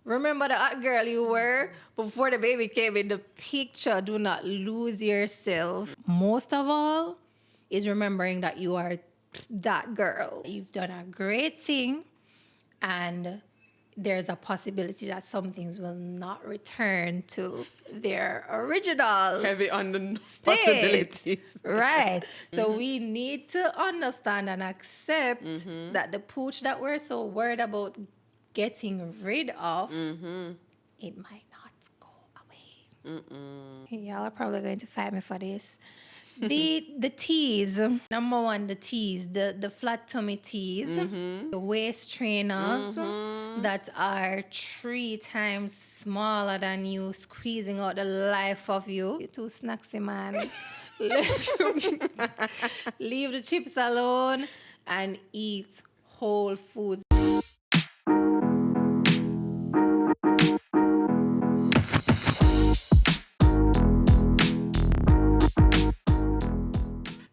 Remember the hot girl you were before the baby came in the picture. Do not lose yourself. Most of all is remembering that you are that girl. You've done a great thing, and there's a possibility that some things will not return to their original Heavy on the state. possibilities. Right. So we need to understand and accept that the pooch that we're so worried about getting rid of, it might not go away. Y'all are probably going to fight me for this. The teas, number one, the teas, the flat tummy teas, the waist trainers that are 3 times smaller than you, squeezing out the life of you. You're too snacksy, man. Leave the chips alone and eat whole foods.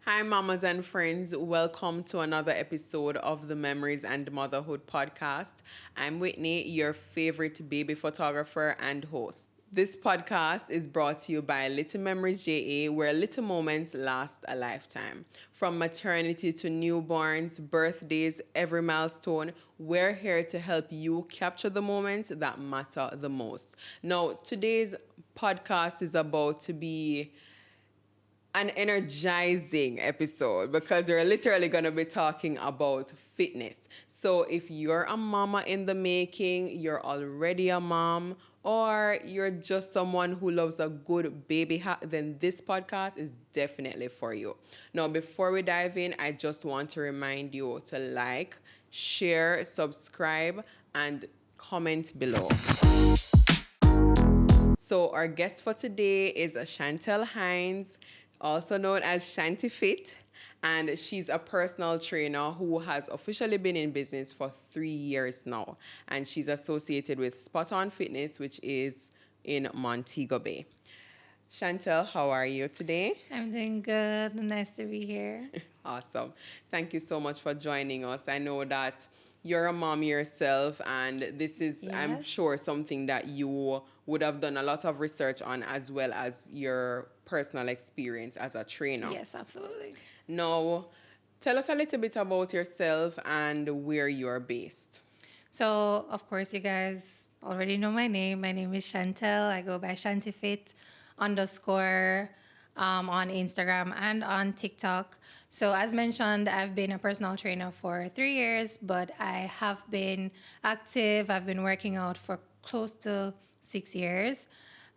Hi, mamas and friends. Welcome to another episode of the Memories and Motherhood podcast. I'm Whitney, your favorite baby photographer and host. This podcast is brought to you by Little Memories JA, where little moments last a lifetime. From maternity to newborns, birthdays, every milestone, we're here to help you capture the moments that matter the most. Now, today's podcast is about to be an energizing episode because we're literally going to be talking about fitness. So if you're a mama in the making, you're already a mom, or you're just someone who loves a good baby hack, then this podcast is definitely for you. Now, before we dive in, I just want to remind you to like, share, subscribe, and comment below. So our guest for today is Chantel Hines, also known as Chantifit, and she's a personal trainer who has officially been in business for 3 years now, and she's associated with Spot On Fitness, which is in Montego Bay. Chantel, how are you today? I'm doing good. Nice to be here. Awesome. Thank you so much for joining us. I know that you're a mom yourself, and this is, I'm sure, something that you would have done a lot of research on, as well as your personal experience as a trainer. Yes, absolutely. Now, tell us a little bit about yourself and where you're based. So, of course, you guys already know my name. My name is Chantel. I go by Chantifit _ on Instagram and on TikTok. So as mentioned, I've been a personal trainer for 3 years, but I have been active. I've been working out for close to 6 years.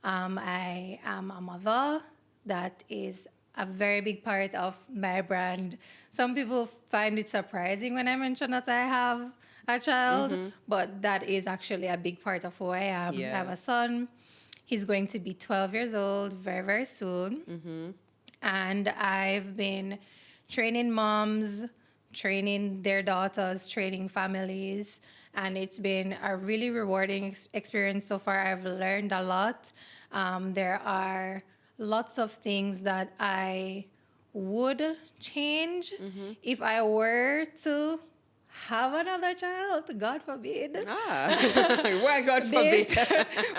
I am a mother. That is a very big part of my brand. Some people find it surprising when I mention that I have a child, but that is actually a big part of who I am. Yes. I have a son. He's going to be 12 years old very, very soon. And I've been training moms, training their daughters, training families. And it's been a really rewarding experience so far. I've learned a lot. There are lots of things that I would change if I were to have another child. God forbid. Why God forbid?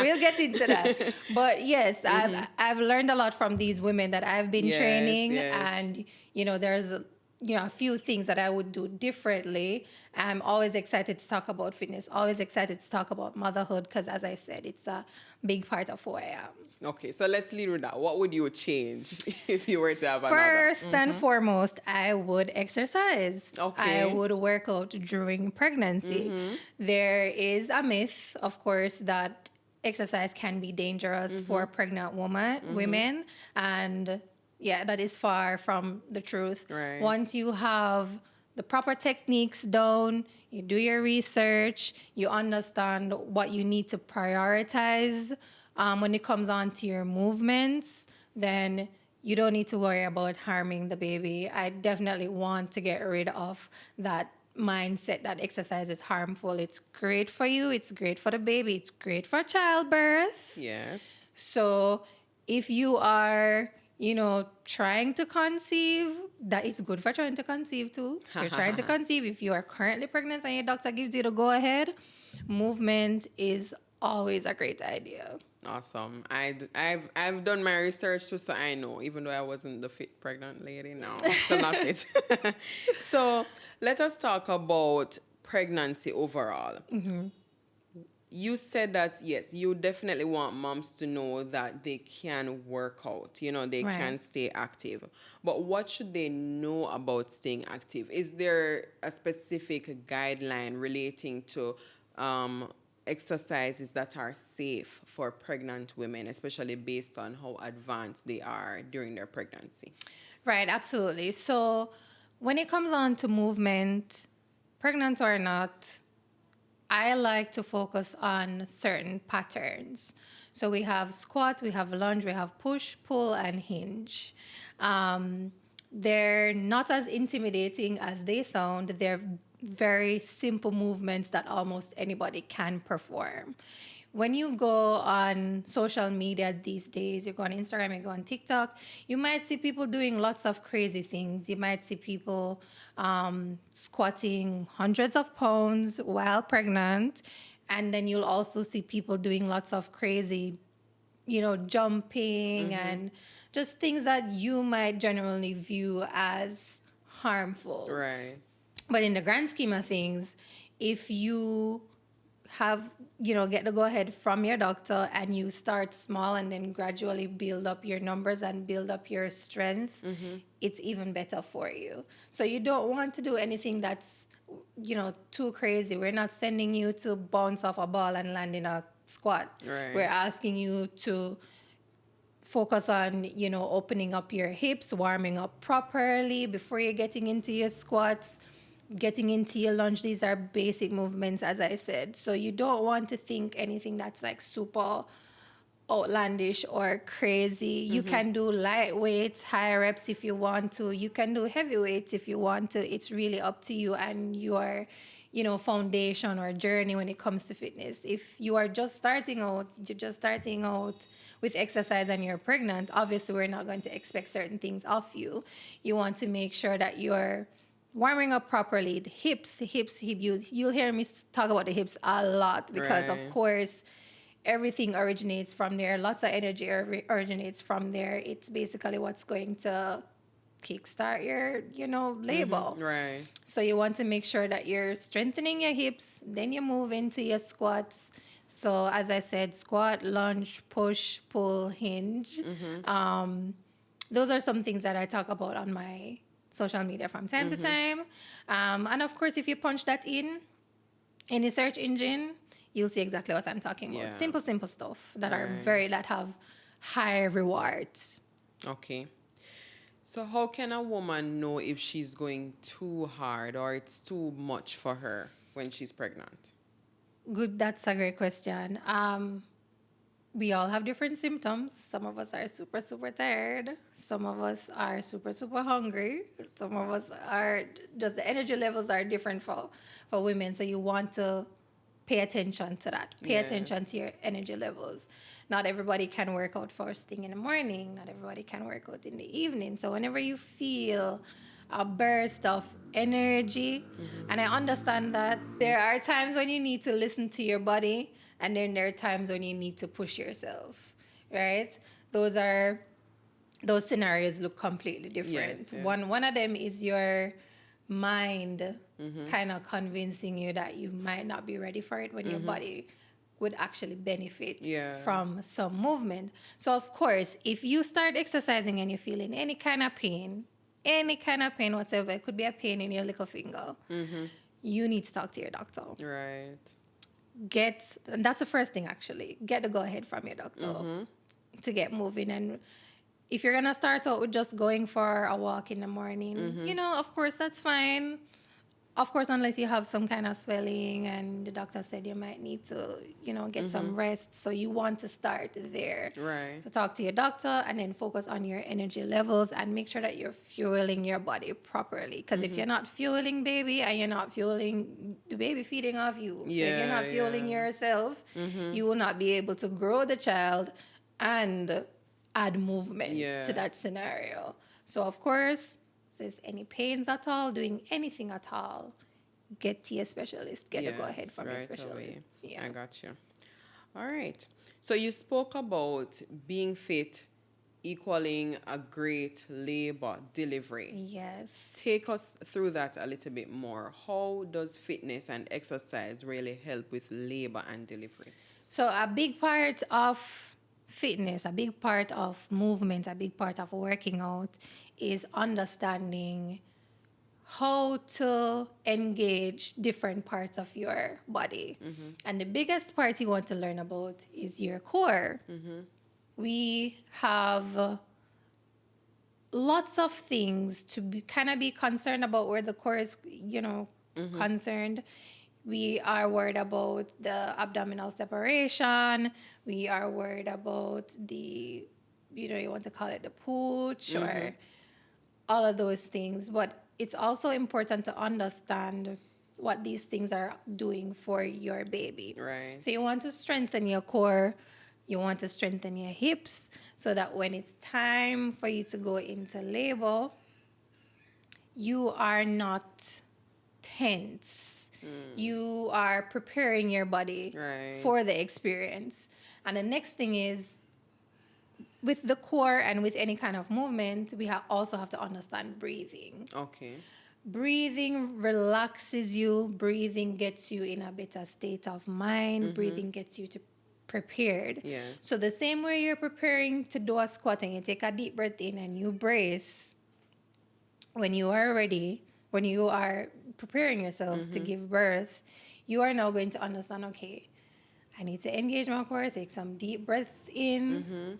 We'll get into that. But yes, I've learned a lot from these women that I've been training. And, there's a few things that I would do differently. I'm always excited to talk about fitness, always excited to talk about motherhood, because as I said, it's a big part of who I am. Okay, so let's lead with that. What would you change if you were to have another? First and foremost, I would exercise. Okay. I would work out during pregnancy. There is a myth, of course, that exercise can be dangerous for pregnant women. And yeah, that is far from the truth. Right. Once you have the proper techniques down, you do your research, you understand what you need to prioritize when it comes on to your movements, then you don't need to worry about harming the baby. I definitely want to get rid of that mindset that exercise is harmful. It's great for you. It's great for the baby. It's great for childbirth. Yes. So if you are, trying to conceive, that is good for trying to conceive too. If you're trying to conceive, if you are currently pregnant and your doctor gives you the go ahead, movement is always a great idea. Awesome. I've done my research too, so I know. Even though I wasn't the fit pregnant lady, no, I'm still not fit. So let us talk about pregnancy overall. You said that, yes, you definitely want moms to know that they can work out, they Right. can stay active. But what should they know about staying active? Is there a specific guideline relating to exercises that are safe for pregnant women, especially based on how advanced they are during their pregnancy? Right, absolutely. So when it comes on to movement, pregnant or not, I like to focus on certain patterns. So we have squat, we have lunge, we have push, pull, and hinge. Um, they're not as intimidating as they sound. They're very simple movements that almost anybody can perform. When you go on social media these days, you go on Instagram, you go on TikTok, you might see people doing lots of crazy things. You might see people squatting hundreds of pounds while pregnant. And then you'll also see people doing lots of crazy, jumping and just things that you might generally view as harmful. Right. But in the grand scheme of things, if you have, get the go ahead from your doctor and you start small and then gradually build up your numbers and build up your strength, it's even better for you. So you don't want to do anything that's, too crazy. We're not sending you to bounce off a ball and land in a squat. Right. We're asking you to focus on, opening up your hips, warming up properly before you're getting into your squats, getting into your lunge. These are basic movements, as I said. So you don't want to think anything that's like super outlandish or crazy. You can do light weights, high reps if you want to. You can do heavy weights if you want to. It's really up to you and your, foundation or journey when it comes to fitness. If you are just starting out, you're just starting out with exercise and you're pregnant, obviously we're not going to expect certain things of you. You want to make sure that you're warming up properly. The hips, you'll hear me talk about the hips a lot because, Right. of course, everything originates from there. Lots of energy originates from there. It's basically what's going to kickstart your, label. Right. So you want to make sure that you're strengthening your hips, then you move into your squats. So as I said, squat, lunge, push, pull, hinge. Those are some things that I talk about on my social media from time to time. And of course, if you punch that in a search engine, you'll see exactly what I'm talking about. Yeah. Simple stuff that Right. that have high rewards. Okay. So how can a woman know if she's going too hard or it's too much for her when she's pregnant? Good, that's a great question. We all have different symptoms. Some of us are super tired. Some of us are super hungry. Some of us are just the energy levels are different for women. So you want to pay attention to that. Pay Yes. attention to your energy levels. Not everybody can work out first thing in the morning. Not everybody can work out in the evening. So whenever you feel a burst of energy, and I understand that there are times when you need to listen to your body, and then there are times when you need to push yourself, right? Those scenarios look completely different. Yes, yeah. One of them is your mind kind of convincing you that you might not be ready for it when your body would actually benefit Yeah. from some movement. So of course, if you start exercising and you're feeling any kind of pain whatsoever, it could be a pain in your little finger, you need to talk to your doctor. Right. And that's the first thing actually, get the go ahead from your doctor to get moving. And if you're gonna start out with just going for a walk in the morning, of course that's fine. Of course, unless you have some kind of swelling and the doctor said you might need to, get some rest. So you want to start there. Right. So talk to your doctor and then focus on your energy levels and make sure that you're fueling your body properly. Because if you're not fueling baby and you're not fueling the baby feeding off you, so if you're not fueling yourself, you will not be able to grow the child and add movement to that Yes. scenario. So of course, if there's any pains at all, doing anything at all, get to your specialist. Get a go ahead from your right specialist. away. Yeah. I got you. All right. So you spoke about being fit equaling a great labor delivery. Yes. Take us through that a little bit more. How does fitness and exercise really help with labor and delivery? So a big part of fitness, a big part of movement, a big part of working out is understanding how to engage different parts of your body. And the biggest part you want to learn about is your core. We have lots of things to be kind of be concerned about where the core is, concerned. We are worried about the abdominal separation. We are worried about the, you want to call it the pooch or all of those things. But it's also important to understand what these things are doing for your baby. Right. So you want to strengthen your core. You want to strengthen your hips so that when it's time for you to go into labor, you are not tense. You are preparing your body for the experience. And the next thing is, with the core and with any kind of movement, we also have to understand breathing. Okay. Breathing relaxes you. Breathing gets you in a better state of mind. Breathing gets you to prepared. Yes. So the same way you're preparing to do a squat and you take a deep breath in and you brace, when you are ready, when you are preparing yourself to give birth, you are now going to understand, okay, I need to engage my core, take some deep breaths in,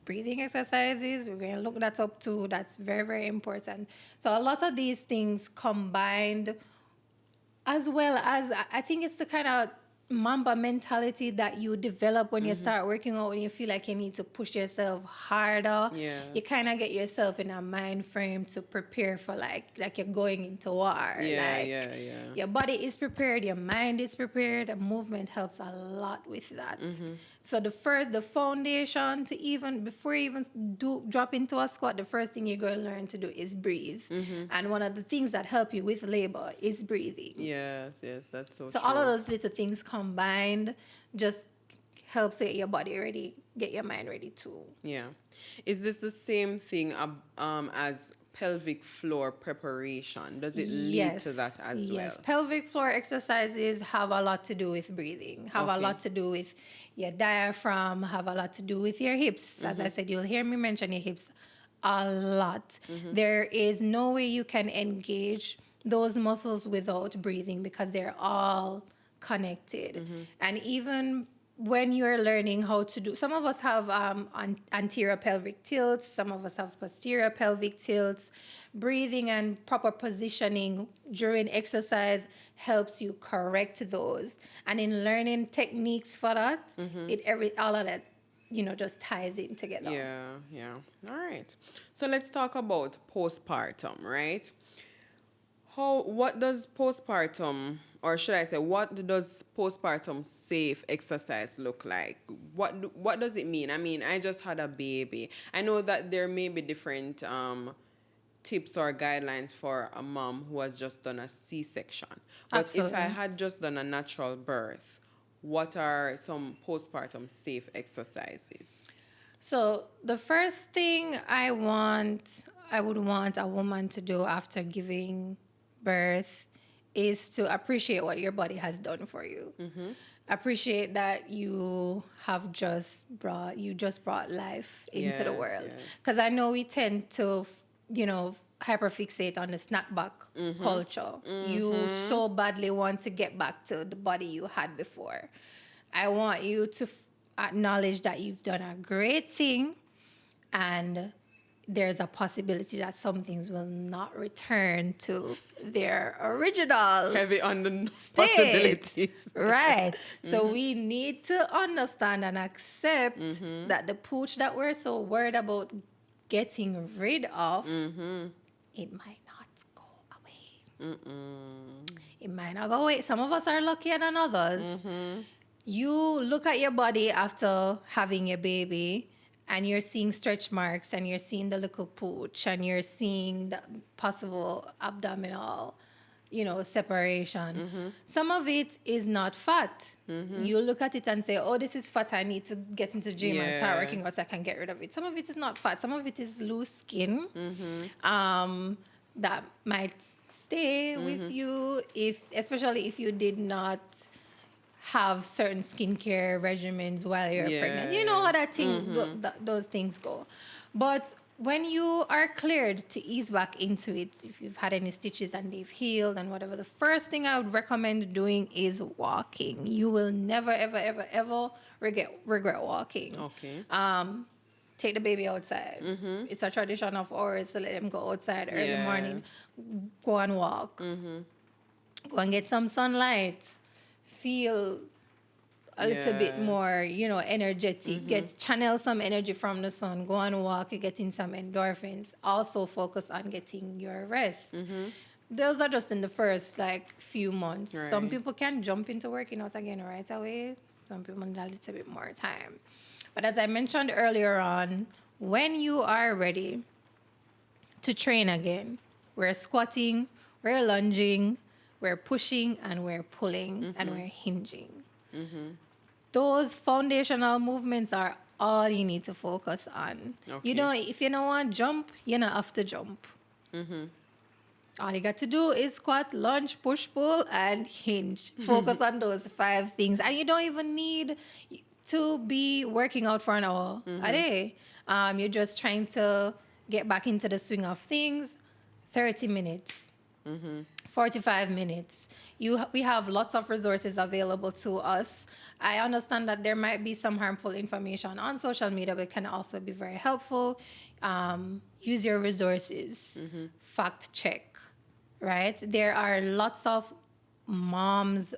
breathing exercises. We're going to look that up too. That's very, very important. So a lot of these things combined, as well as I think it's the kind of Mamba mentality that you develop when you start working out, when you feel like you need to push yourself harder. Yes. You kind of get yourself in a mind frame to prepare for like you're going into war. Yeah. Your body is prepared, your mind is prepared, and movement helps a lot with that. So the foundation to even, before you even drop into a squat, the first thing you're going to learn to do is breathe. And one of the things that help you with labor is breathing. Yes, that's so So true. all of those little things combined just helps get your body ready, get your mind ready too. Yeah. Is this the same thing as pelvic floor preparation? Does it lead to that as well? Yes, pelvic floor exercises have a lot to do with breathing, have a lot to do with your diaphragm, have a lot to do with your hips. As I said, you'll hear me mention your hips a lot. There is no way you can engage those muscles without breathing because they're all connected. And even when you're learning how to do, some of us have anterior pelvic tilts, some of us have posterior pelvic tilts. Breathing and proper positioning during exercise helps you correct those. And in learning techniques for that, all of that, just ties in together. Yeah. All right. So let's talk about postpartum, right? What does postpartum, or should I say, what does postpartum safe exercise look like? What does it mean? I mean, I just had a baby. I know that there may be different tips or guidelines for a mom who has just done a C-section. But Absolutely. if I had just done a natural birth, what are some postpartum safe exercises? So the first thing I would want a woman to do after giving birth is to appreciate what your body has done for you. Appreciate that you just brought life into the world. Because I know we tend to, hyperfixate on the snapback culture. You so badly want to get back to the body you had before. I want you to acknowledge that you've done a great thing, and there's a possibility that some things will not return to their original Heavy on the state. possibilities. Right. So we need to understand and accept that the pooch that we're so worried about getting rid of, it might not go away. It might not go away. Some of us are luckier than others. You look at your body after having your baby, and you're seeing stretch marks, and you're seeing the little pooch, and you're seeing the possible abdominal separation. Some of it is not fat. You look at it and say, oh, this is fat. I need to get into gym and start working out so I can get rid of it. Some of it is not fat. Some of it is loose skin that might stay with you, especially if you did not have certain skincare regimens while you're pregnant. You know how that thing, those things go. But when you are cleared to ease back into it, if you've had any stitches and they've healed and whatever, the first thing I would recommend doing is walking. You will never, ever, ever, ever regret walking. Okay. Take the baby outside. It's a tradition of ours to let them go outside early morning. Go and walk. Go and get some sunlight. Feel a little bit more, energetic. Channel some energy from the sun. Go and walk, getting some endorphins. Also focus on getting your rest. Those are just in the first few months. Right. Some people can jump into working out again right away. Some people need a little bit more time. But as I mentioned earlier on, when you are ready to train again, we're squatting, we're lunging, we're pushing, and we're pulling, and we're hinging. Those foundational movements are all you need to focus on. Okay. If you don't want to jump, you don't have to jump. All you got to do is squat, lunge, push, pull, and hinge. Focus on those 5 things. And you don't even need to be working out for an hour a day. You're just trying to get back into the swing of things. 30 minutes. 45 minutes. We have lots of resources available to us. I understand that there might be some harmful information on social media, but it can also be very helpful. Use your resources. Fact check, right? There are lots of moms,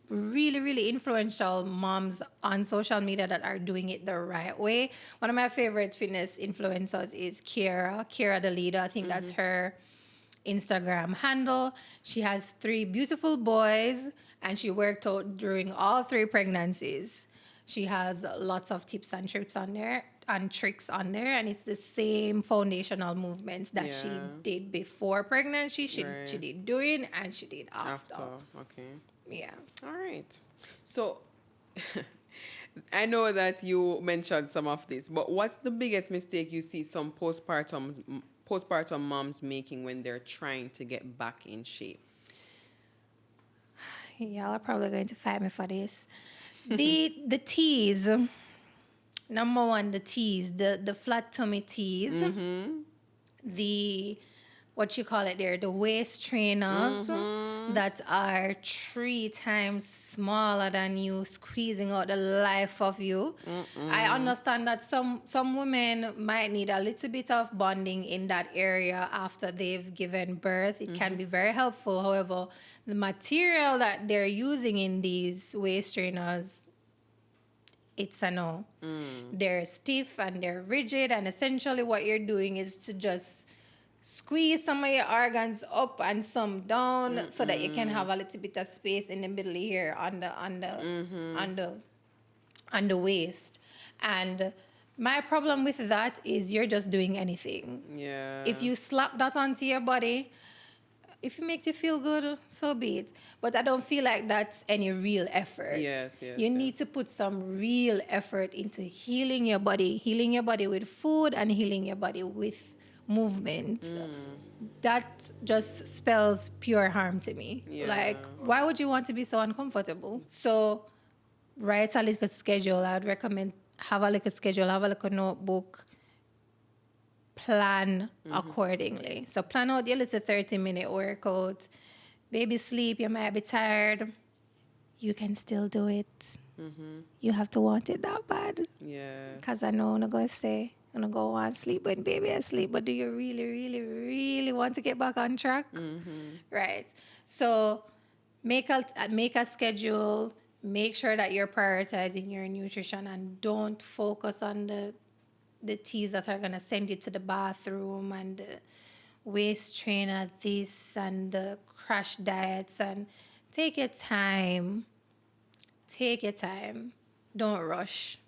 really, really influential moms on social media that are doing it the right way. One of my favorite fitness influencers is Kira the Leader. I think that's her Instagram handle. She has 3 beautiful boys, and she worked out during all 3 pregnancies. She has lots of tips and tricks on there, and it's the same foundational movements that she did before pregnancy. She did during, and she did after. Okay. Yeah. All right. So I know that you mentioned some of this, but what's the biggest mistake you see some postpartum moms making when they're trying to get back in shape? Y'all are probably going to fight me for this. The teas. Number 1, the teas, the flat tummy teas. The what you call it there, the waist trainers that are 3 times smaller than you, squeezing out the life of you. I understand that some women might need a little bit of bonding in that area after they've given birth. It can be very helpful. However, the material that they're using in these waist trainers, it's a no. They're stiff and they're rigid, and essentially what you're doing is to just squeeze some of your organs up and some down so that you can have a little bit of space in the middle here on the waist. And my problem with that is you're just doing anything. Yeah. If you slap that onto your body, if it makes you feel good, so be it. But I don't feel like that's any real effort. Yes. You need to put some real effort into healing your body with food and healing your body with movement. That just spells pure harm to me. Yeah. Why would you want to be so uncomfortable? So write a little schedule. I'd recommend have a little schedule, have a little notebook, plan accordingly. So plan out your little 30-minute workout. Baby sleep, you might be tired. You can still do it. You have to want it that bad. Yeah. Because I know I'm going to say, I'm going to go on sleep when baby is asleep. But do you really, really, really want to get back on track? Right. So make a schedule. Make sure that you're prioritizing your nutrition, and don't focus on the teas that are going to send you to the bathroom and the waist trainer this and the crash diets. And take your time. Don't rush.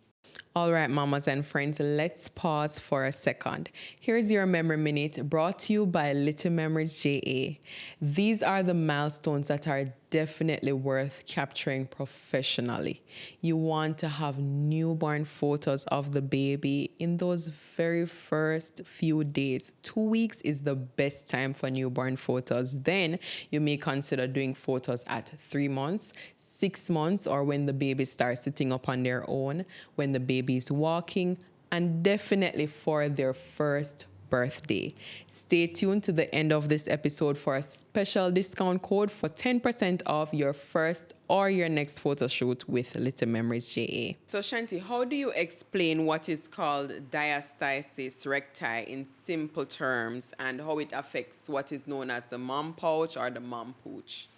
All right, mamas and friends, let's pause for a second. Here's your memory minute brought to you by Little Memories JA. These are the milestones that are definitely worth capturing professionally. You want to have newborn photos of the baby in those very first few days. 2 weeks is the best time for newborn photos. Then you may consider doing photos at 3 months, 6 months, or when the baby starts sitting up on their own, when the baby is walking, and definitely for their first birthday. Stay tuned to the end of this episode for a special discount code for 10% off your first or your next photo shoot with Little Memories JA. So Shanti, how do you explain what is called diastasis recti in simple terms and how it affects what is known as the mom pouch or the mom pooch?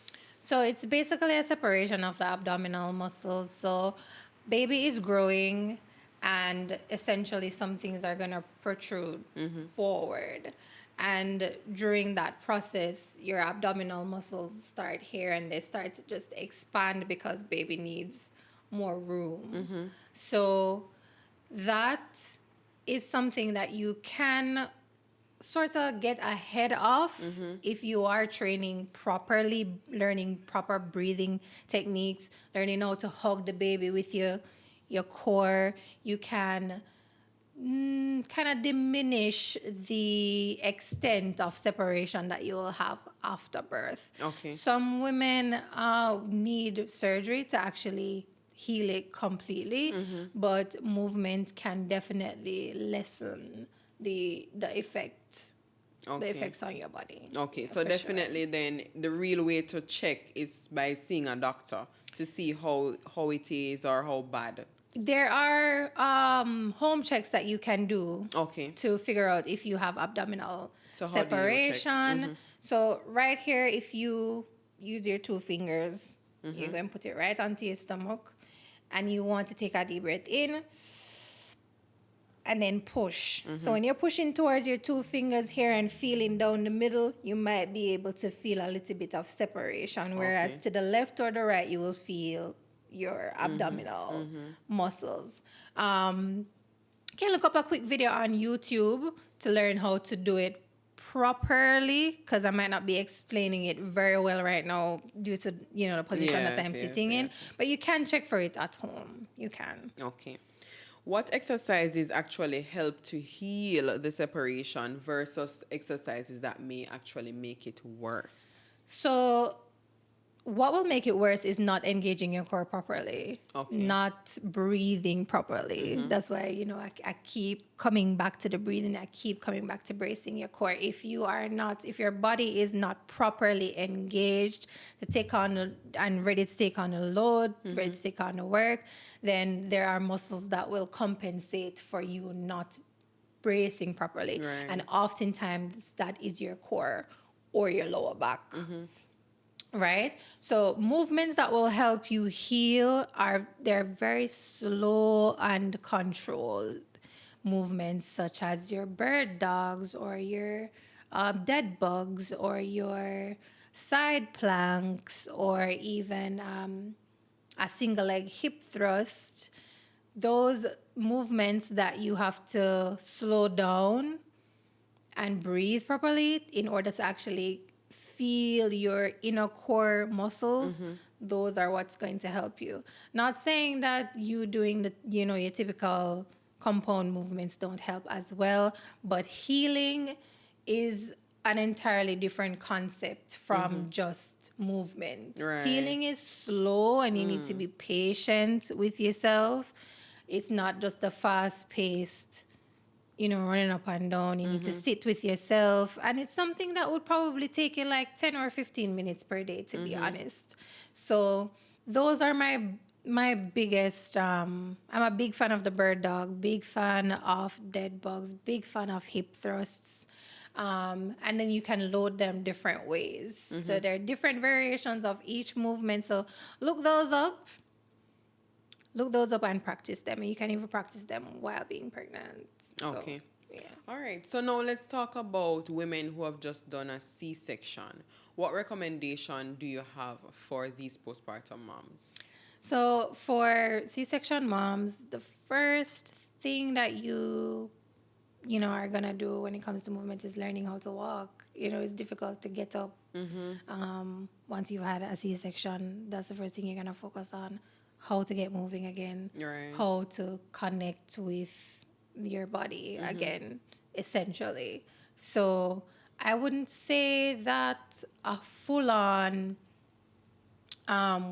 So it's basically a separation of the abdominal muscles. So baby is growing and essentially some things are going to protrude forward. And during that process, your abdominal muscles start here and they start to just expand because baby needs more room. So that is something that you can sort of get ahead of if you are training properly, learning proper breathing techniques, learning how to hug the baby with your core. You can kind of diminish the extent of separation that you will have after birth. Okay. Some women need surgery to actually heal it completely, but movement can definitely lessen the effect, the effects on your body. Okay, so definitely then the real way to check is by seeing a doctor to see how it is or how bad. There are home checks that you can do to figure out if you have abdominal separation. So right here, if you use your 2 fingers, you're going to put it right onto your stomach and you want to take a deep breath in and then push. So when you're pushing towards your 2 fingers here and feeling down the middle, you might be able to feel a little bit of separation. Whereas to the left or the right, you will feel your abdominal muscles. You can look up a quick video on YouTube to learn how to do it properly, because I might not be explaining it very well right now due to the position that I'm sitting in. But you can check for it at home. You can. Okay. What exercises actually help to heal the separation versus exercises that may actually make it worse? So what will make it worse is not engaging your core properly, not breathing properly. That's why, I keep coming back to the breathing. I keep coming back to bracing your core. If your body is not properly engaged to take on and ready to take on a load, ready to take on the work, then there are muscles that will compensate for you not bracing properly. Right. And oftentimes that is your core or your lower back. Right? So movements that will help you heal they're very slow and controlled movements, such as your bird dogs or your dead bugs or your side planks or even a single leg hip thrust. Those movements that you have to slow down and breathe properly in order to actually feel your inner core muscles, those are what's going to help you. Not saying that you doing your typical compound movements don't help as well, but healing is an entirely different concept from just movement. Right. Healing is slow and you need to be patient with yourself. It's not just a fast-paced running up and down. You need to sit with yourself. And it's something that would probably take you like 10 or 15 minutes per day, to be honest. So those are my biggest, I'm a big fan of the bird dog, big fan of dead bugs, big fan of hip thrusts. And then you can load them different ways. So there are different variations of each movement. So look those up and practice them. And you can even practice them while being pregnant. Okay. Yeah. All right. So now let's talk about women who have just done a C-section. What recommendation do you have for these postpartum moms? So for C-section moms, the first thing that are gonna do when it comes to movement is learning how to walk. It's difficult to get up. Once you've had a C-section, that's the first thing you're gonna focus on: how to get moving again, Right. how to connect with your body again, essentially. So I wouldn't say that a full-on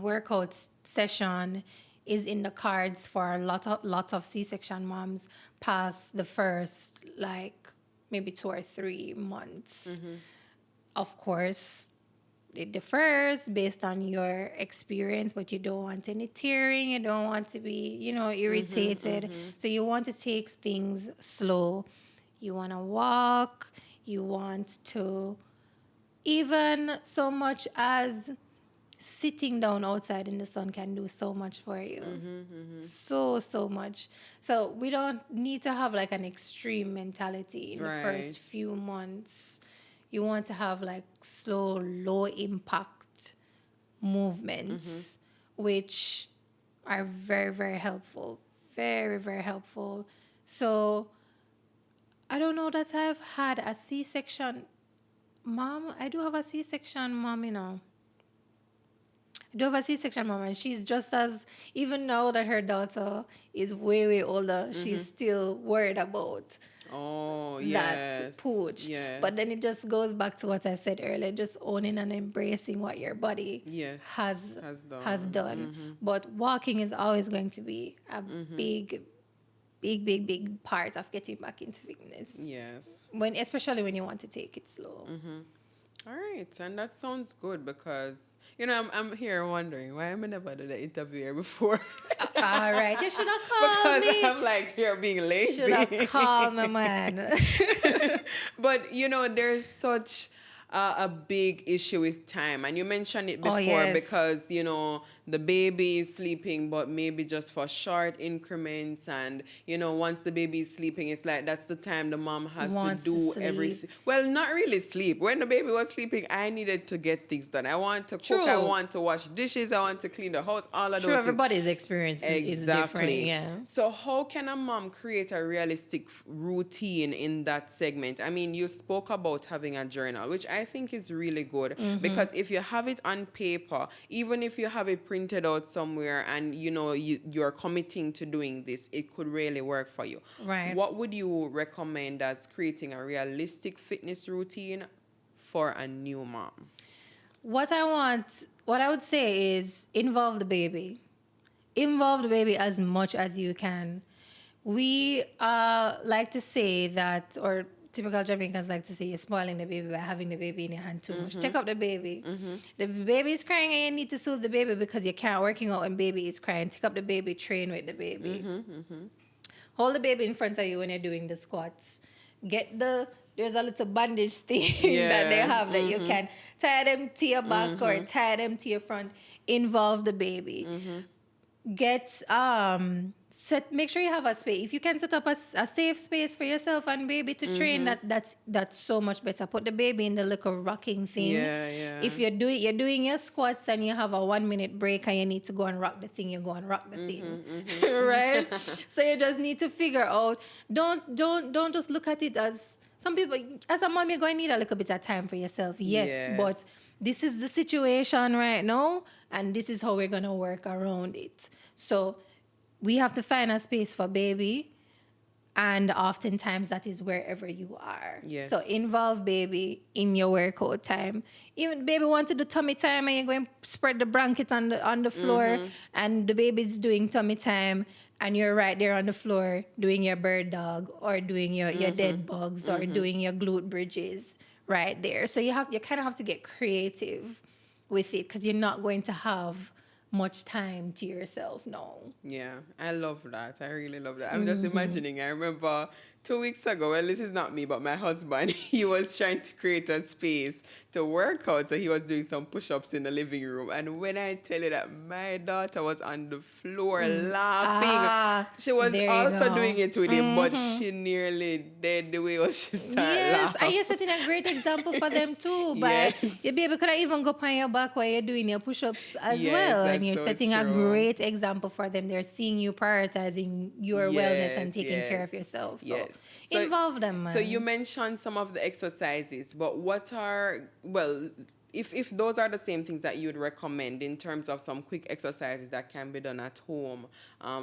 workout session is in the cards for lots of C-section moms past the first like maybe 2 or 3 months. Of course, it differs based on your experience, but you don't want any tearing, you don't want to be, irritated. So you want to take things slow. You want to walk, you want to even so much as sitting down outside in the sun can do so much for you. So much. So we don't need to have like an extreme mentality in the first few months. You want to have like slow, low impact movements, which are very, very helpful. Very, very helpful. So I don't know that I've had a C-section mom. I do have a C-section mom, I do have a C-section mom, and she's just as, even now that her daughter is way, way older, she's still worried about that pooch. Yes. But then it just goes back to what I said earlier, just owning and embracing what your body has done. But walking is always going to be a big, big, big, big part of getting back into fitness. Yes. Especially when you want to take it slow. All right, and that sounds good because I'm here wondering why am I never did an interview here before? All right, you should have called Because me. I'm like here being lazy. Should have called my man. But there's such a big issue with time, and you mentioned it before because the baby is sleeping, but maybe just for short increments, and once the baby is sleeping, it's like that's the time the mom has to do everything. Well, not really sleep. When the baby was sleeping, I needed to get things done. I want to cook. I want to wash dishes. I want to clean the house. All of those things. Everybody's experience is different. Yeah. So how can a mom create a realistic routine in that segment? I mean, you spoke about having a journal, which I think is really good because if you have it on paper, even if you have it printed out somewhere and you're committing to doing this, it could really work for you. Right. What would you recommend as creating a realistic fitness routine for a new mom? What I would say is involve the baby. Involve the baby as much as you can. We like to say that, or typical Jamaicans like to say, you're spoiling the baby by having the baby in your hand too much. Take up the baby. The baby is crying and you need to soothe the baby because you can't working out when baby is crying. Take up the baby, train with the baby. Hold the baby in front of you when you're doing the squats. There's a little bandage thing that they have that you can tie them to your back or tie them to your front. Involve the baby. Make sure you have a space. If you can set up a safe space for yourself and baby to train, that's so much better. Put the baby in the little rocking thing. If you're doing your squats and you have a 1-minute break and you need to go and rock the thing, you go and rock the thing. Right? So you just need to figure out, don't just look at it as, some people, as a mom, you're going to need a little bit of time for yourself. Yes. But this is the situation right now, and this is how we're going to work around it. So we have to find a space for baby, and oftentimes that is wherever you are. Yes. So involve baby in your workout time. Even baby wants to do tummy time and you're going to spread the blanket on the floor and the baby's doing tummy time and you're right there on the floor doing your bird dog or doing your dead bugs or doing your glute bridges right there. So you kind of have to get creative with it because you're not going to have much time to yourself. No. Yeah, I love that. I really love that. I'm just imagining. I remember 2 weeks ago, well, this is not me, but my husband, he was trying to create a space to work out. So he was doing some push-ups in the living room. And when I tell you that my daughter was on the floor laughing, she was There you also go. doing it with him, but she nearly dead the way she started Yes, and laughing. you're setting a great example for them too. But Yes. your baby could even go on your back while you're doing your push-ups as Yes, well. And that's you're so setting a true. great example for them. They're seeing you prioritizing your wellness and Yes, taking care of yes, yourself. So yes. involve them, So you man. mentioned some of the exercises, but what are, well, if those are the same things that you'd recommend in terms of some quick exercises that can be done at home,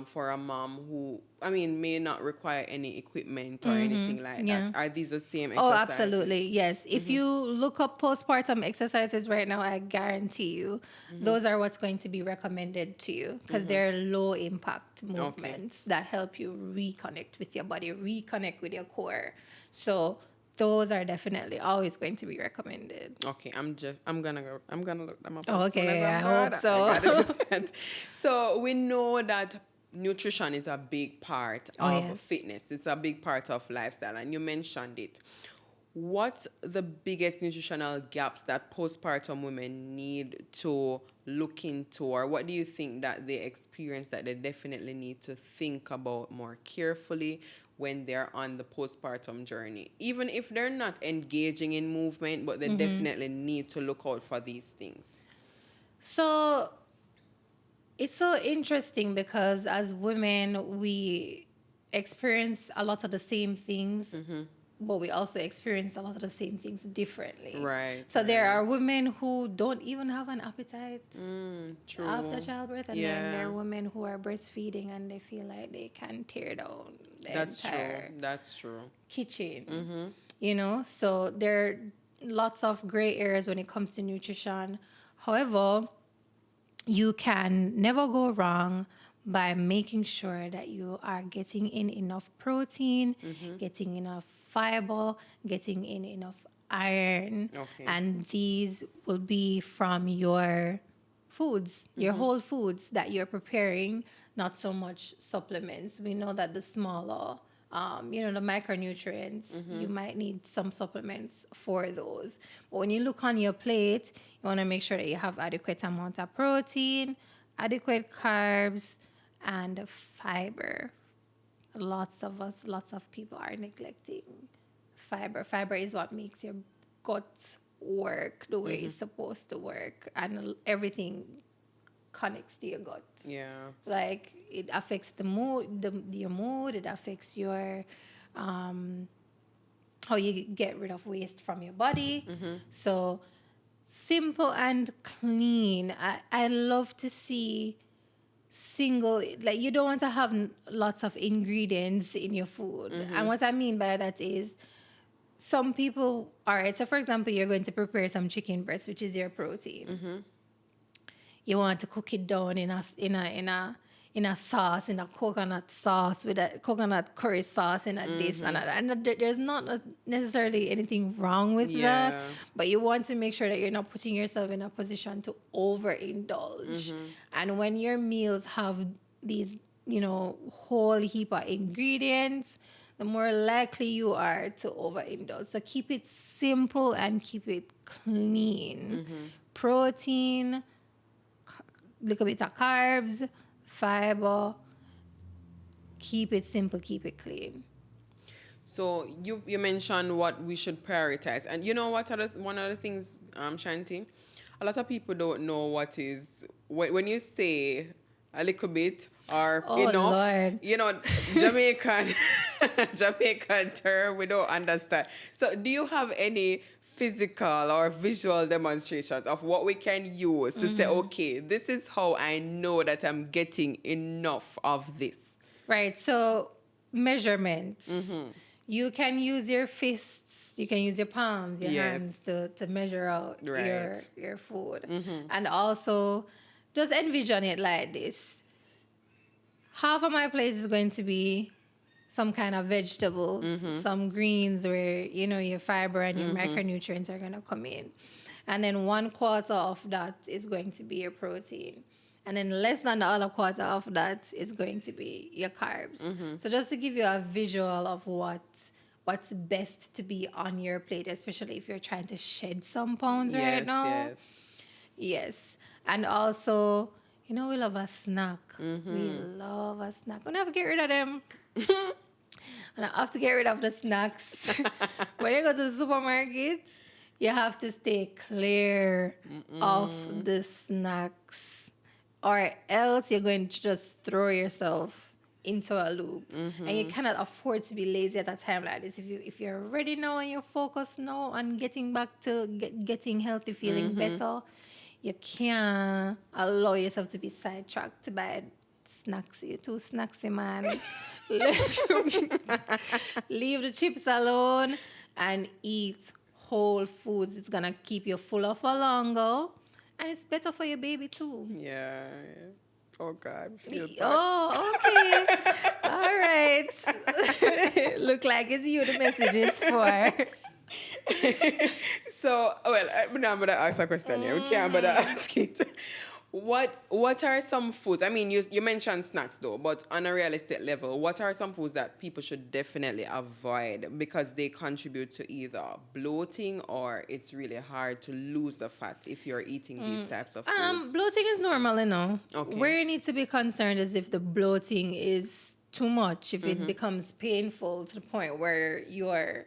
for a mom who, I mean, may not require any equipment or anything like that, Yeah. are these the same Oh, exercises? absolutely. Yes. If you look up postpartum exercises right now, I guarantee you those are what's going to be recommended to you because they're low impact Okay. movements that help you reconnect with your body, reconnect with your core. So those are definitely always going to be recommended. Okay, I'm gonna look them up Oh, as soon as okay. I I'm hope done. I gotta so. do that. So we know that nutrition is a big part Oh, of yes. fitness. It's a big part of lifestyle, and you mentioned it. What's the biggest nutritional gaps that postpartum women need to look into, or what do you think that they experience that they definitely need to think about more carefully when they're on the postpartum journey? Even if they're not engaging in movement, but they definitely need to look out for these things. So it's so interesting because as women, we experience a lot of the same things, but we also experience a lot of the same things differently. Right, So there right. are women who don't even have an appetite True. after childbirth, and then there Yeah, are women who are breastfeeding and they feel like they can tear down the that's true. entire That's true. kitchen. So there are lots of gray areas when it comes to nutrition. However, you can never go wrong by making sure that you are getting in enough protein, getting enough fiber, getting in enough iron, Okay. and these will be from your foods, your whole foods that you're preparing, not so much supplements. We know that the smaller, the micronutrients, you might need some supplements for those. But when you look on your plate, you want to make sure that you have adequate amount of protein, adequate carbs, and fiber. Lots of people are neglecting fiber. Fiber is what makes your gut work the way it's supposed to work, and everything connects to your gut. Yeah. Like it affects the mood, your mood. It affects your how you get rid of waste from your body. So simple and clean. I love to see single, like you don't want to have lots of ingredients in your food. And what I mean by that is some people, all right, so for example, you're going to prepare some chicken breast, which is your protein. You want to cook it down in a sauce, in a coconut sauce with a coconut curry sauce, in a this and that. And there's not necessarily anything wrong with that, Yeah. but you want to make sure that you're not putting yourself in a position to overindulge. And when your meals have these, whole heap of ingredients, the more likely you are to overindulge. So keep it simple and keep it clean. Protein, little bit of carbs, fiber. Keep it simple, keep it clean. So you mentioned what we should prioritize, and you know what? One of the things, Shanti, a lot of people don't know what is when you say a little bit or Oh, enough. Lord. Jamaican Jamaican term we don't understand. So do you have any physical or visual demonstrations of what we can use to say, okay, this is how I know that I'm getting enough of this? Right. So measurements. You can use your fists, you can use your palms, your Yes. hands to measure out Right. your food. And also just envision it like this. Half of my plate is going to be some kind of vegetables, some greens where, your fiber and your micronutrients are going to come in. And then 1/4 of that is going to be your protein. And then less than the other quarter of that is going to be your carbs. So just to give you a visual of what's best to be on your plate, especially if you're trying to shed some pounds right Yes, now. yes. Yes. And also, we love a snack. We love a snack. We never get rid of them. And I have to get rid of the snacks. When you go to the supermarket, you have to stay clear of the snacks, or else you're going to just throw yourself into a loop. And you cannot afford to be lazy at a time like this. If you're ready now and you're focused now on getting back to getting healthy, feeling better, you can't allow yourself to be sidetracked to buy snacks. You're too snacksy, man. Leave the chips alone and eat whole foods. It's gonna keep you fuller for longer, and it's better for your baby too. Yeah. Oh God, I feel bad. Oh, okay. All right. Look like it's you the message is for. So, well, I'm not gonna ask a question here. We can't bother ask it. What are some foods? I mean, you mentioned snacks though, but on a realistic level, what are some foods that people should definitely avoid because they contribute to either bloating or it's really hard to lose the fat if you're eating these types of foods? Bloating is normal, Okay. Where you need to be concerned is if the bloating is too much, if it becomes painful to the point where your,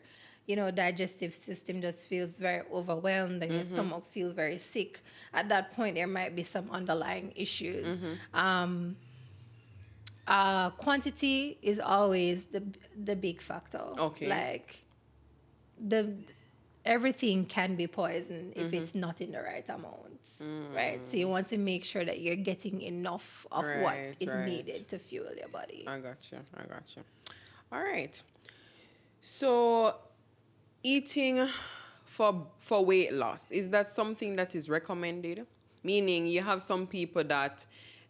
digestive system just feels very overwhelmed and your stomach feels very sick. At that point, there might be some underlying issues. Quantity is always the big factor. Okay. Like the everything can be poison if it's not in the right amounts, right? So you want to make sure that you're getting enough of what Right, is right. needed to fuel your body. I got you. All right. So, eating for weight loss, is that something that is recommended? Meaning, you have some people that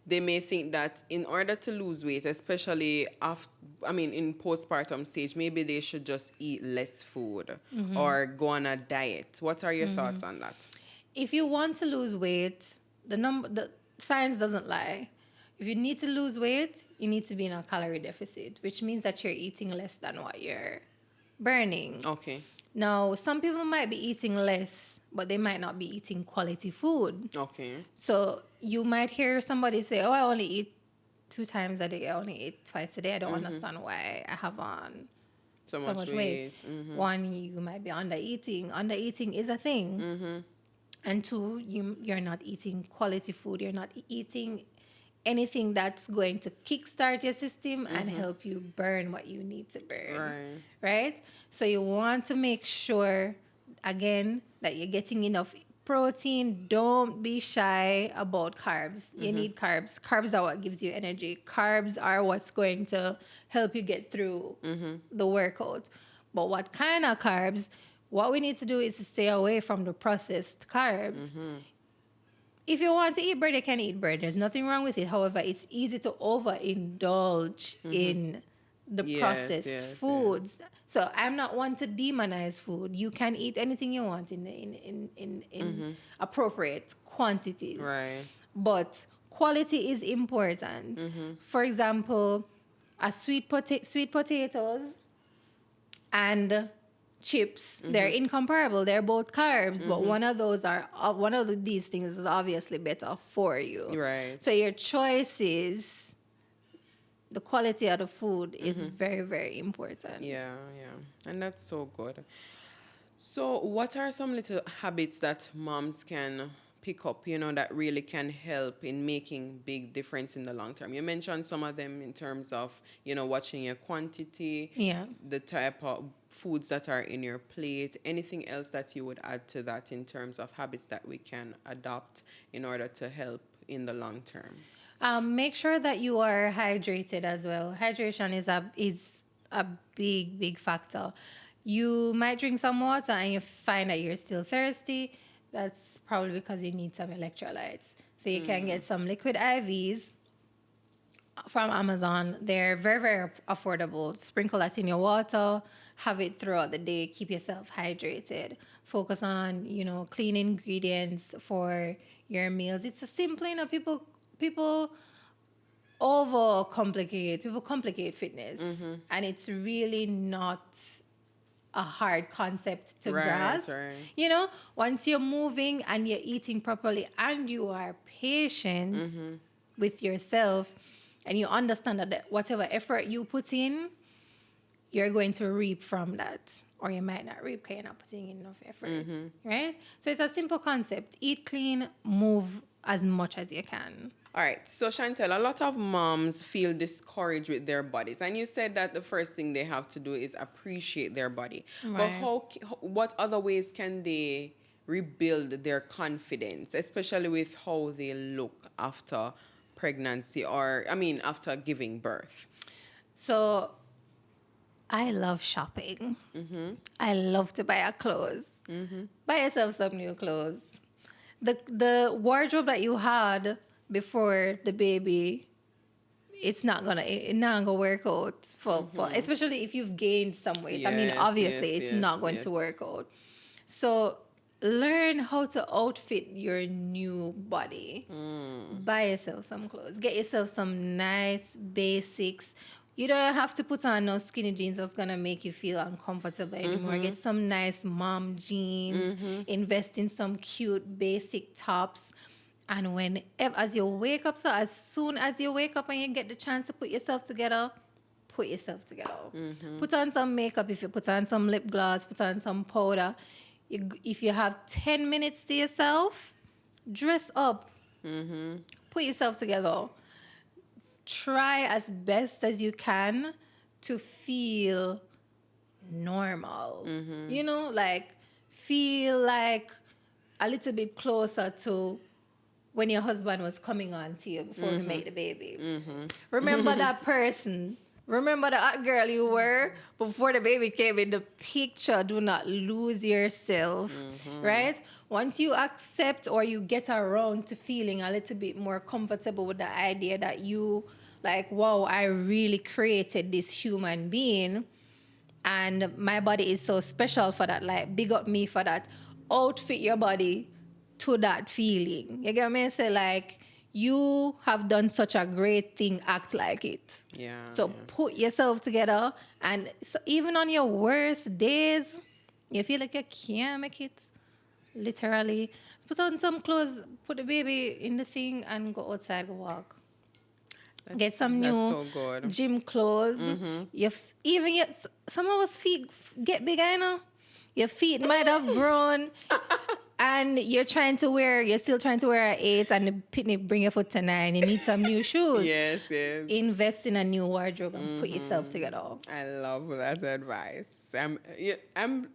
they may think that in order to lose weight, especially in postpartum stage, maybe they should just eat less food or go on a diet. What are your thoughts on that? If you want to lose weight, the science doesn't lie. If you need to lose weight, you need to be in a calorie deficit, which means that you're eating less than what you're burning. Okay. Now, some people might be eating less, but they might not be eating quality food. Okay. So you might hear somebody say, "Oh, I only eat 2 times a day. I only eat twice a day. I don't understand why I have on So so much much weight." One, you might be under eating. Under eating is a thing. And two, you're not eating quality food. You're not eating anything that's going to kickstart your system and help you burn what you need to burn. Right? So you want to make sure, again, that you're getting enough protein. Don't be shy about carbs. You need carbs. Carbs are what gives you energy. Carbs are what's going to help you get through the workout. But what kind of carbs? What we need to do is to stay away from the processed carbs. If you want to eat bread, you can eat bread. There's nothing wrong with it. However, it's easy to overindulge in the processed foods. So I'm not one to demonize food. You can eat anything you want in appropriate quantities. Right. But quality is important. For example, sweet potatoes and chips, they're incomparable. They're both carbs, but one of these things is obviously better for you. Right. So your choices, the quality of the food is very, very important. Yeah. And that's so good. So, what are some little habits that moms can pick up, that really can help in making big difference in the long term? You mentioned some of them in terms of, watching your quantity, Yeah. the type of foods that are in your plate. Anything else that you would add to that in terms of habits that we can adopt in order to help in the long term? Make sure that you are hydrated as well. Hydration is a big, big factor. You might drink some water and you find that you're still thirsty. That's probably because you need some electrolytes. So you can get some liquid IVs from Amazon. They're very, very affordable. Sprinkle that in your water. Have it throughout the day. Keep yourself hydrated. Focus on, clean ingredients for your meals. It's a simple, people people overcomplicate. People complicate fitness, and it's really not a hard concept to Right, grasp. right. You know, once you're moving and you're eating properly and you are patient with yourself and you understand that whatever effort you put in, you're going to reap from that. Or you might not reap because you're not putting in enough effort. Right? So it's a simple concept. Eat clean, move as much as you can. All right. So, Chantel, a lot of moms feel discouraged with their bodies. And you said that the first thing they have to do is appreciate their body. But Right. what other ways can they rebuild their confidence, especially with how they look after pregnancy or, after giving birth? So I love shopping. I love to buy a clothes. Buy yourself some new clothes. The wardrobe that you had before the baby, it's not gonna work out for especially if you've gained some weight. I mean, Yes, obviously, yes, it's yes, not going yes. to work out. So learn how to outfit your new body. Buy yourself some clothes. Get yourself some nice basics. You don't have to put on no skinny jeans that's gonna make you feel uncomfortable anymore. Get some nice mom jeans. Invest in some cute basic tops. And as you wake up, so as soon as you wake up and you get the chance to put yourself together, put yourself together. Put on some makeup if you put on some lip gloss, put on some powder. If you have 10 minutes to yourself, dress up. Put yourself together. Try as best as you can to feel normal. You know, like feel like a little bit closer to when your husband was coming on to you before we made the baby. Remember that person. Remember the hot girl you were before the baby came in the picture. Do not lose yourself, right? Once you accept or you get around to feeling a little bit more comfortable with the idea that you, like, wow, I really created this human being and my body is so special for that. Like, big up me for that. Outfit your body to that feeling. You get me? Say like, you have done such a great thing. Act like it. Yeah. So yeah. put yourself together, and so even on your worst days, you feel like you can't make it. Literally, put on some clothes, put the baby in the thing, and go outside, go walk. Get some That's new so good. gym clothes. Some of us feet get bigger, you know. Your feet might have grown, and you're still trying to wear an 8, and the picnic bring your foot to 9. You need some new shoes. Yes, yes. Invest in a new wardrobe and put yourself together. I love that advice. I'm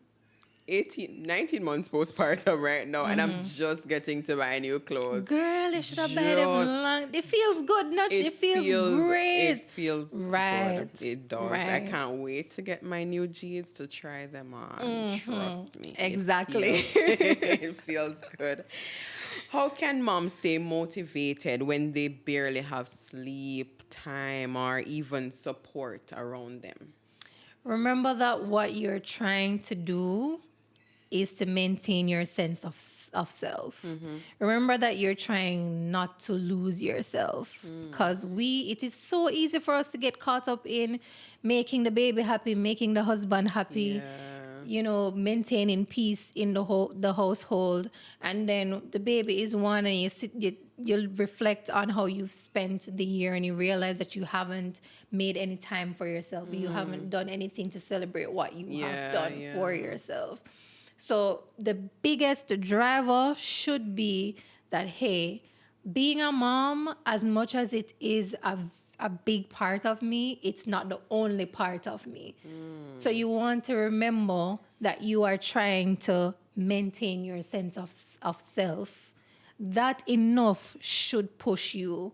19 months postpartum right now, and I'm just getting to buy new clothes. Girl, you should have buy them Just- long. It feels good, not it feels great. It feels Right. good. It does. I Right. can't wait to get my new jeans to try them on. Trust me. Exactly. It feels good. How can moms stay motivated when they barely have sleep, time, or even support around them? Remember that what you're trying to do is to maintain your sense of self. Remember that you're trying not to lose yourself, because it is so easy for us to get caught up in making the baby happy, making the husband happy. Yeah. Maintaining peace in the household, and then the baby is one, and you'll reflect on how you've spent the year, and you realize that you haven't made any time for yourself. You haven't done anything to celebrate what you have done for yourself. So the biggest driver should be that, hey, being a mom, as much as it is a big part of me, it's not the only part of me. So you want to remember that you are trying to maintain your sense of self. That enough should push you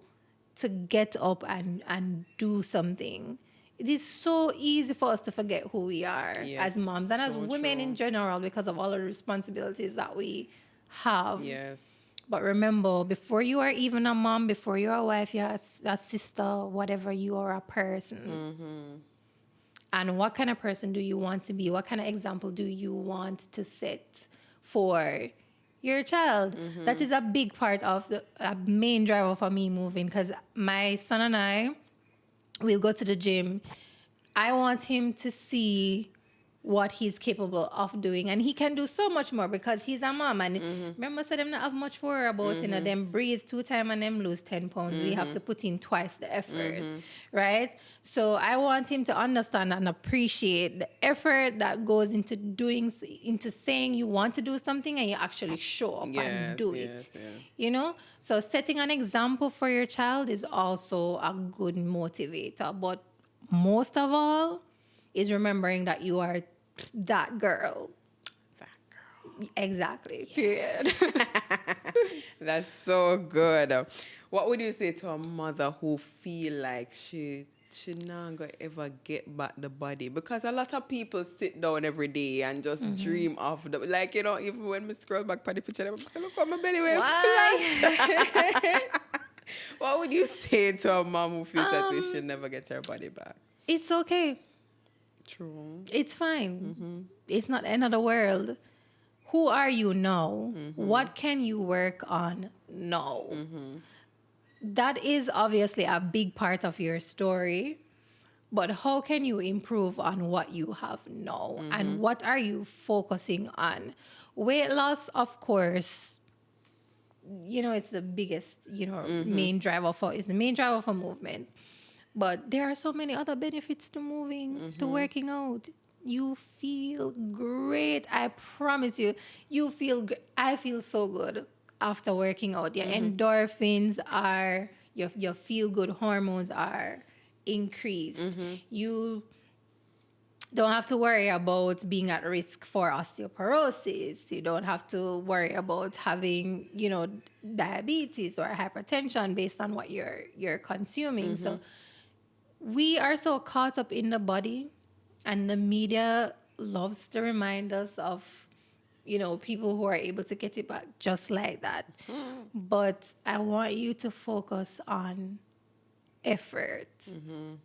to get up and do something. It is so easy for us to forget who we are Yes, as moms and as so women true. in general because of all the responsibilities that we have. Yes. But remember, before you are even a mom, before you're a wife, you're a sister, whatever, you are a person. And what kind of person do you want to be? What kind of example do you want to set for your child. That is a big part of a main driver for me moving, because my son and I will go to the gym. I want him to see what he's capable of doing, and he can do so much more because he's a mom. And remember, so them not have much worry about, them breathe 2 times and them lose 10 pounds. We have to put in twice the effort, right? So I want him to understand and appreciate the effort that goes into into saying you want to do something and you actually show up and do it. You know, so setting an example for your child is also a good motivator. But most of all is remembering that you are that girl. That girl. Exactly. Period. That's so good. What would you say to a mother who feel like she not gonna ever get back the body? Because a lot of people sit down every day and just dream of the, like, you know, even when me scroll back by the picture, I'm just look at my belly way flat. What would you say to a mom who feels that she should never get her body back? It's okay. True. It's fine. It's not the end of the world. Who are you now? What can you work on now? That is obviously a big part of your story. But how can you improve on what you have now? And what are you focusing on? Weight loss, of course, you know, it's the biggest, main driver it's the main driver for movement. But there are so many other benefits to moving, to working out. You feel great. I promise you. I feel so good after working out. Your endorphins are, your feel-good hormones are increased. You don't have to worry about being at risk for osteoporosis. You don't have to worry about having, diabetes or hypertension based on what you're consuming. So we are so caught up in the body, and the media loves to remind us of, people who are able to get it back just like that. But I want you to focus on effort.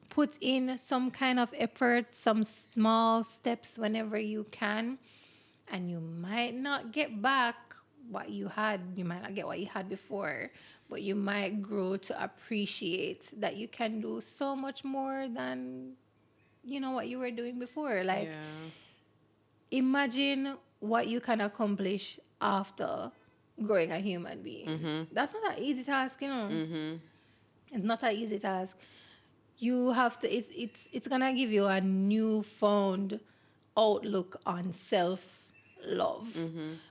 Put in some kind of effort, some small steps whenever you can, and you might not get back what you had. You might not get what you had before, but you might grow to appreciate that you can do so much more than, what you were doing before. Like, imagine what you can accomplish after growing a human being. That's not an easy task, It's not an easy task. You have to, it's gonna give you a newfound outlook on self-love.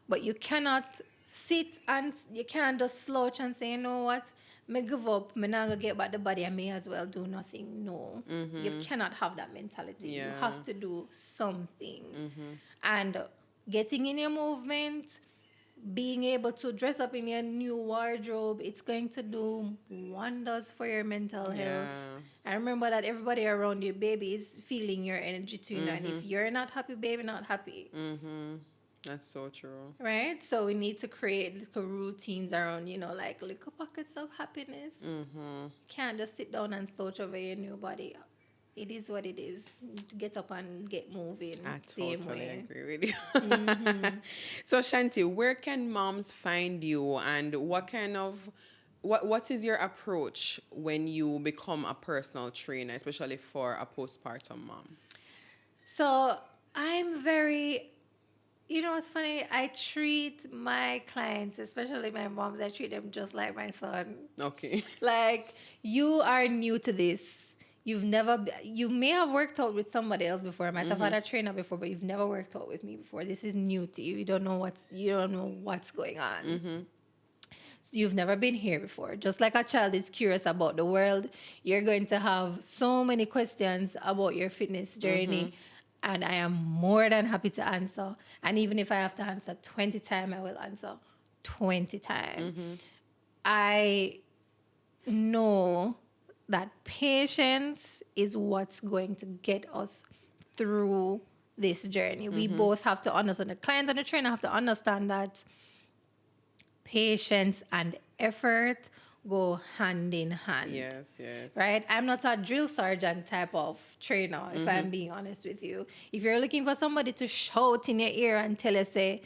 But you cannot sit and you can't just slouch and say, you know what, me give up, me not gonna get back the body, I may as well do nothing. No. You cannot have that mentality. You have to do something. And getting in your movement, being able to dress up in your new wardrobe, it's going to do wonders for your mental health. And remember that everybody around you, baby, is feeling your energy too. And if you're not happy, baby, not happy. That's so true. Right? So we need to create little routines around, like little pockets of happiness. Can't just sit down and slouch over your new body. It is what it is. You need to get up and get moving. I totally agree with you. So Shanti, where can moms find you, and what is your approach when you become a personal trainer, especially for a postpartum mom? So I'm very, it's funny. I treat my clients, especially my moms, I treat them just like my son. Okay. Like, you are new to this. You may have worked out with somebody else before. I might have had a trainer before, but you've never worked out with me before. This is new to you. You don't know what's going on. So you've never been here before. Just like a child is curious about the world, you're going to have so many questions about your fitness journey. And I am more than happy to answer. And even if I have to answer 20 times, I will answer 20 times. I know that patience is what's going to get us through this journey. We both have to understand, the client and the trainer have to understand that patience and effort go hand in hand. Yes. Right? I'm not a drill sergeant type of trainer, if I'm being honest with you. If you're looking for somebody to shout in your ear and tell you, say,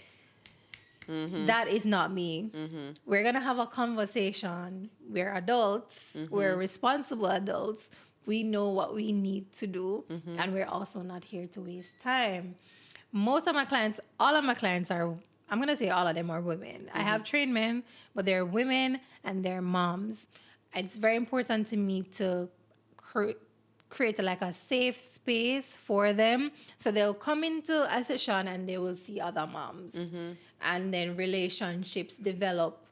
That is not me. We're going to have a conversation. We're adults. We're responsible adults. We know what we need to do. And we're also not here to waste time. Most of my clients, all of my clients are, I'm going to say all of them are women. I have trained men, but they're women and they're moms. It's very important to me to create like a safe space for them. So they'll come into a session and they will see other moms. And then relationships develop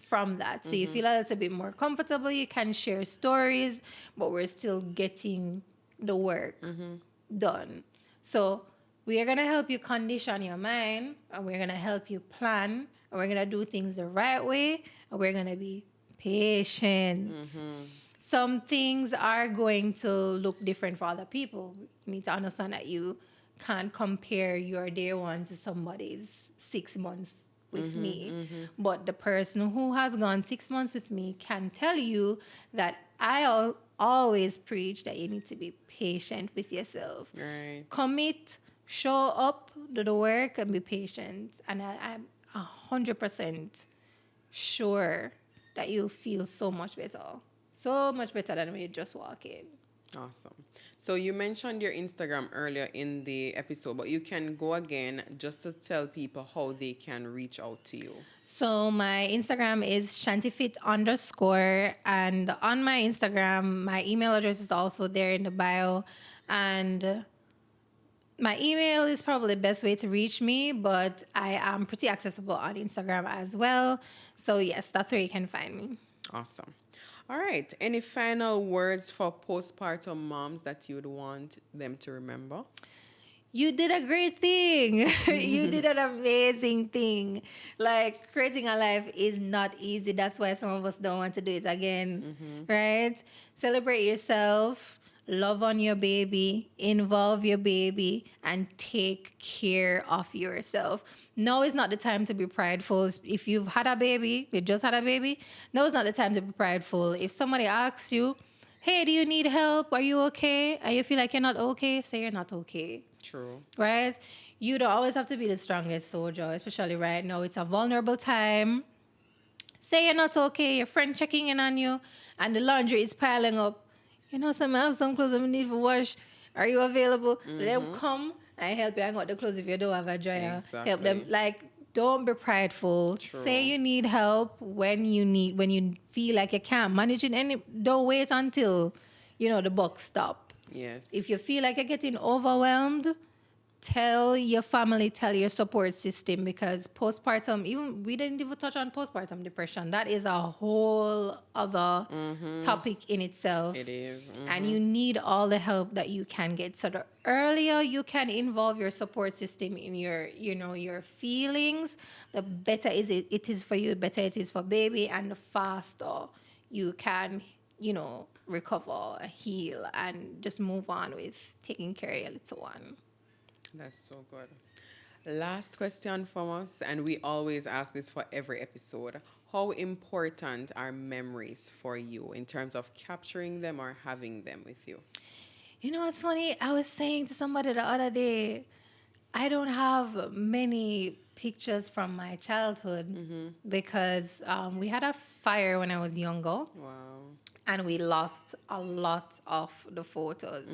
from that. So you feel a little bit more comfortable. You can share stories, but we're still getting the work done. So we are going to help you condition your mind, and we're going to help you plan, and we're going to do things the right way, and we're going to be patient. Some things are going to look different for other people. You need to understand that you can't compare your day one to somebody's 6 months with me. But the person who has gone 6 months with me can tell you that I always preach that you need to be patient with yourself. Right. Commit, show up, do the work, and be patient. And I'm 100% sure that you'll feel so much better. So much better than when you just walk in. Awesome. So you mentioned your Instagram earlier in the episode, but you can go again just to tell people how they can reach out to you. So my Instagram is Chantifit_. And on my Instagram, my email address is also there in the bio. And my email is probably the best way to reach me, but I am pretty accessible on Instagram as well. So yes, that's where you can find me. Awesome. All right. Any final words for postpartum moms that you would want them to remember? You did a great thing. You did an amazing thing. Like, creating a life is not easy. That's why some of us don't want to do it again, right? Celebrate yourself. Love on your baby, involve your baby, and take care of yourself. No, it's not the time to be prideful. If you've had a baby, you just had a baby, no, it's not the time to be prideful. If somebody asks you, hey, do you need help? Are you okay? And you feel like you're not okay, say you're not okay. True. Right? You don't always have to be the strongest soldier, especially right now. It's a vulnerable time. Say you're not okay, your friend checking in on you, and the laundry is piling up. You know, I have some clothes I need to wash. Are you available? Let them come and help you hang out the clothes if you don't have a dryer. Exactly. Help them. Like, don't be prideful. True. Say you need help when you feel like you can't manage it. And don't wait until, the buck stop. Yes. If you feel like you're getting overwhelmed, tell your family, tell your support system, because postpartum, even we didn't even touch on postpartum depression. That is a whole other topic in itself. It is. And you need all the help that you can get. So the earlier you can involve your support system in your feelings, the better it is for you, better it is for baby, and the faster you can, recover, heal, and just move on with taking care of your little one. That's so good. Last question from us, and we always ask this for every episode. How important are memories for you in terms of capturing them or having them with you? You know what's funny? I was saying to somebody the other day, I don't have many pictures from my childhood because we had a fire when I was younger. Wow. And we lost a lot of the photos.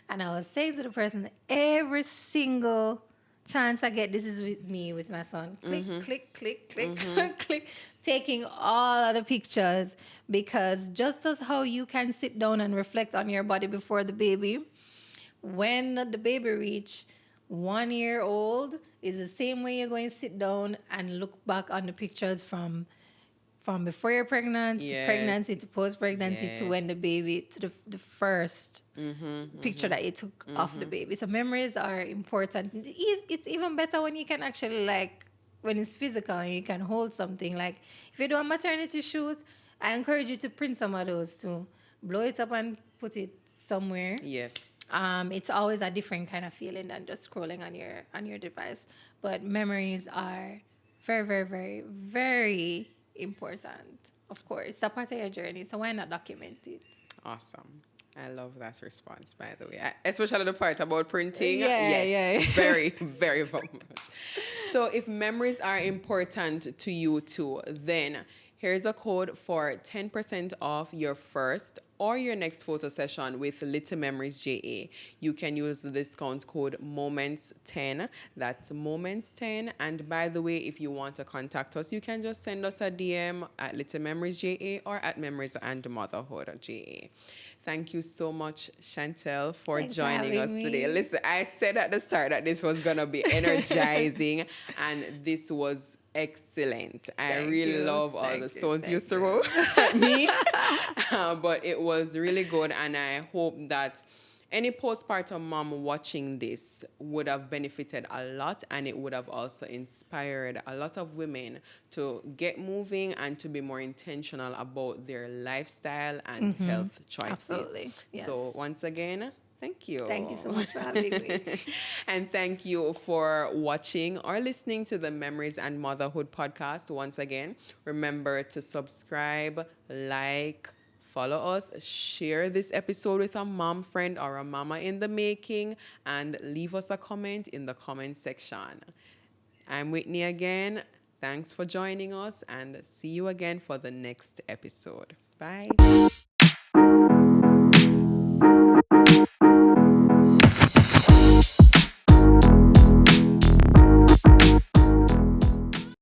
And I was saying to the person, every single chance I get, this is with me, with my son. Click, click, click, click, click. Taking all of the pictures, because just as how you can sit down and reflect on your body before the baby, when the baby reach 1 year old, is the same way you're going to sit down and look back on the pictures from before you're pregnant, to pregnancy, to post-pregnancy, to when the baby, to the first picture that you took of the baby. So memories are important. It's even better when you can actually, when it's physical and you can hold something. Like, if you do a maternity shoot, I encourage you to print some of those too. Blow it up and put it somewhere. Yes. It's always a different kind of feeling than just scrolling on your device. But memories are very, very, very, very important. Of course, it's a part of your journey, so why not document it? Awesome. I love that response, by the way. Especially the part about printing. Yeah. Very, very, very much. So if memories are important to you too, then here's a code for 10% off your first or your next photo session with Little Memories JA. You can use the discount code MOMENTS10. That's MOMENTS10. And by the way, if you want to contact us, you can just send us a DM at Little Memories JA or at Memories and Motherhood JA. Thank you so much, Chantel, for Thanks for joining us having today. me. Listen, I said at the start that this was going to be energizing, and this was excellent. I Thank really you. love all the Thank you. stones you Thank threw you. at me, but it was really good, and I hope that any postpartum mom watching this would have benefited a lot, and it would have also inspired a lot of women to get moving and to be more intentional about their lifestyle and health choices. Absolutely. Yes. So once again, thank you. Thank you so much for having me. And thank you for watching or listening to the Memories and Motherhood podcast. Once again, remember to subscribe, like, follow us, share this episode with a mom friend or a mama in the making, and leave us a comment in the comment section. I'm Whitney again. Thanks for joining us, and see you again for the next episode. Bye.